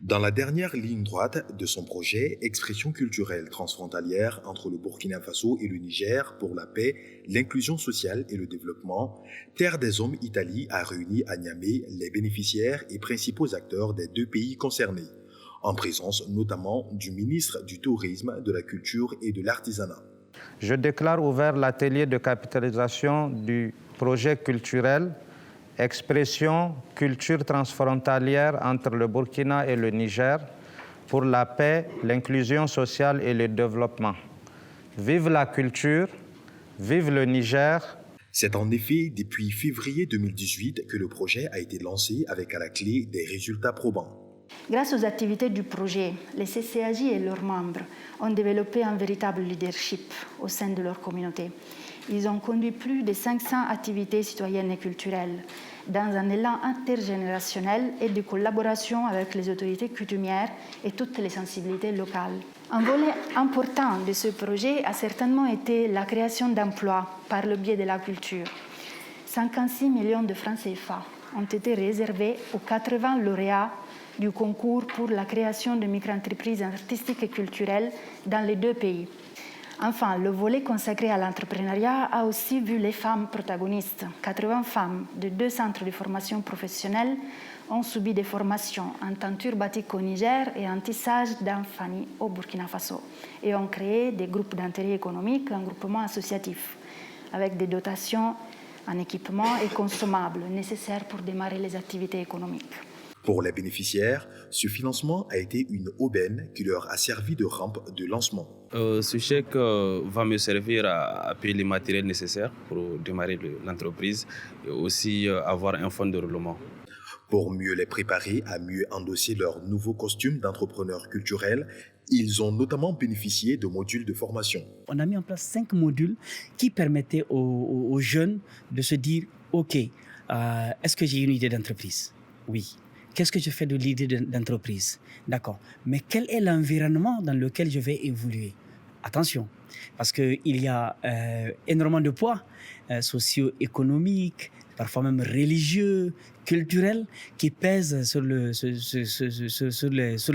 Dans la dernière ligne droite de son projet Expression culturelle transfrontalière entre le Burkina Faso et le Niger pour la paix, l'inclusion sociale et le développement, Terre des Hommes Italie a réuni à Niamey les bénéficiaires et principaux acteurs des deux pays concernés, en présence notamment du ministre du Tourisme, de la Culture et de l'Artisanat. Je déclare ouvert l'atelier de capitalisation du projet culturel Expression culture transfrontalière entre le Burkina et le Niger pour la paix, l'inclusion sociale et le développement. Vive la culture, vive le Niger. C'est en effet depuis février 2018 que le projet a été lancé avec à la clé des résultats probants. Grâce aux activités du projet, les CCAJ et leurs membres ont développé un véritable leadership au sein de leur communauté. Ils ont conduit plus de 500 activités citoyennes et culturelles dans un élan intergénérationnel et de collaboration avec les autorités coutumières et toutes les sensibilités locales. Un volet important de ce projet a certainement été la création d'emplois par le biais de la culture. 56 millions de francs CFA ont été réservés aux 80 lauréats du concours pour la création de micro-entreprises artistiques et culturelles dans les deux pays. Enfin, le volet consacré à l'entrepreneuriat a aussi vu les femmes protagonistes. 80 femmes de 2 centres de formation professionnelle ont subi des formations en teinture batik au Niger et en tissage d'Anfani au Burkina Faso et ont créé des groupes d'intérêt économique, un groupement associatif, avec des dotations en équipements et consommables nécessaires pour démarrer les activités économiques. Pour les bénéficiaires, ce financement a été une aubaine qui leur a servi de rampe de lancement. Ce chèque va me servir à payer les matériels nécessaires pour démarrer l'entreprise et aussi avoir un fonds de roulement. Pour mieux les préparer à mieux endosser leur nouveau costume d'entrepreneurs culturels, ils ont notamment bénéficié de modules de formation. On a mis en place 5 modules qui permettaient aux jeunes de se dire « Ok, est-ce que j'ai une idée d'entreprise ?» Oui. Qu'est-ce que je fais de l'idée d'entreprise? D'accord. Mais quel est l'environnement dans lequel je vais évoluer? Attention, parce qu'il y a énormément de poids socio-économiques, parfois même religieux, culturels, qui pèsent sur le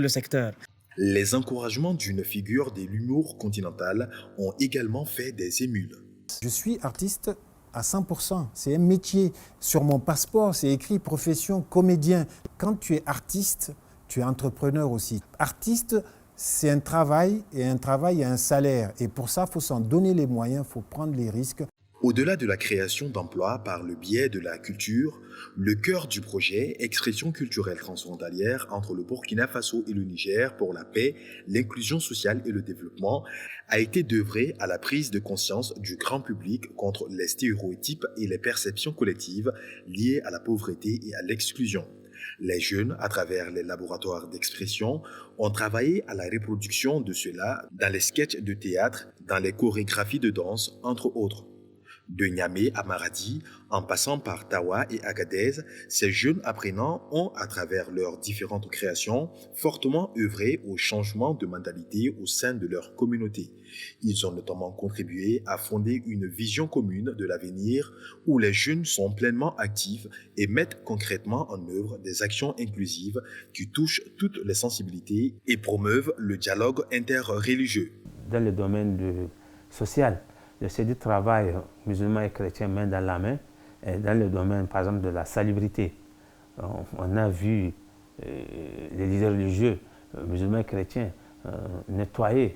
secteur. Les encouragements d'une figure de l'humour continental ont également fait des émules. Je suis artiste à 100%, c'est un métier. Sur mon passeport, c'est écrit profession comédien. Quand tu es artiste, tu es entrepreneur aussi. Artiste, c'est un travail, et un travail a un salaire. Et pour ça, il faut s'en donner les moyens, il faut prendre les risques. Au-delà de la création d'emplois par le biais de la culture, le cœur du projet Expression culturelle transfrontalière entre le Burkina Faso et le Niger pour la paix, l'inclusion sociale et le développement a été d'œuvrer à la prise de conscience du grand public contre les stéréotypes et les perceptions collectives liées à la pauvreté et à l'exclusion. Les jeunes, à travers les laboratoires d'expression, ont travaillé à la reproduction de cela dans les sketchs de théâtre, dans les chorégraphies de danse, entre autres. De Niamey à Maradi, en passant par Tawa et Agadez, ces jeunes apprenants ont, à travers leurs différentes créations, fortement œuvré au changement de mentalité au sein de leur communauté. Ils ont notamment contribué à fonder une vision commune de l'avenir où les jeunes sont pleinement actifs et mettent concrètement en œuvre des actions inclusives qui touchent toutes les sensibilités et promeuvent le dialogue interreligieux. Dans le domaine social, c'est du travail musulmans et chrétiens main dans la main. Et dans le domaine, par exemple, de la salubrité, on a vu les leaders religieux musulmans et chrétiens nettoyer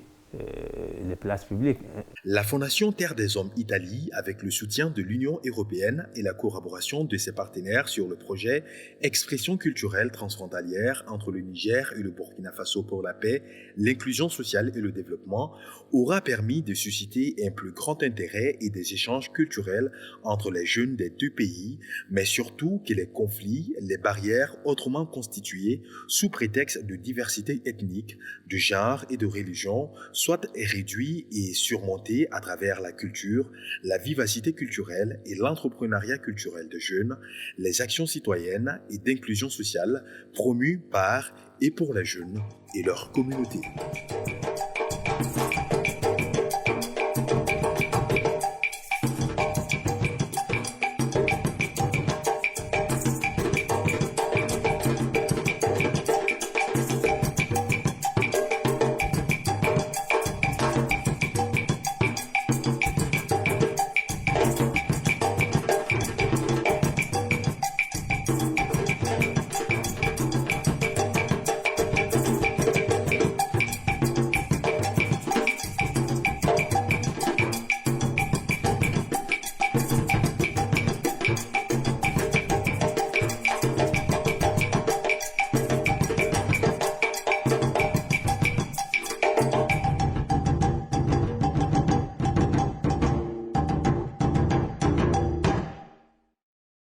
les places publiques. La Fondation Terre des Hommes Italie, avec le soutien de l'Union européenne et la collaboration de ses partenaires sur le projet Expression culturelle transfrontalière entre le Niger et le Burkina Faso pour la paix, l'inclusion sociale et le développement, aura permis de susciter un plus grand intérêt et des échanges culturels entre les jeunes des deux pays, mais surtout que les conflits, les barrières autrement constituées sous prétexte de diversité ethnique, de genre et de religion soient réduits et surmontés à travers la culture, la vivacité culturelle et l'entrepreneuriat culturel de jeunes, les actions citoyennes et d'inclusion sociale promues par et pour les jeunes et leur communauté.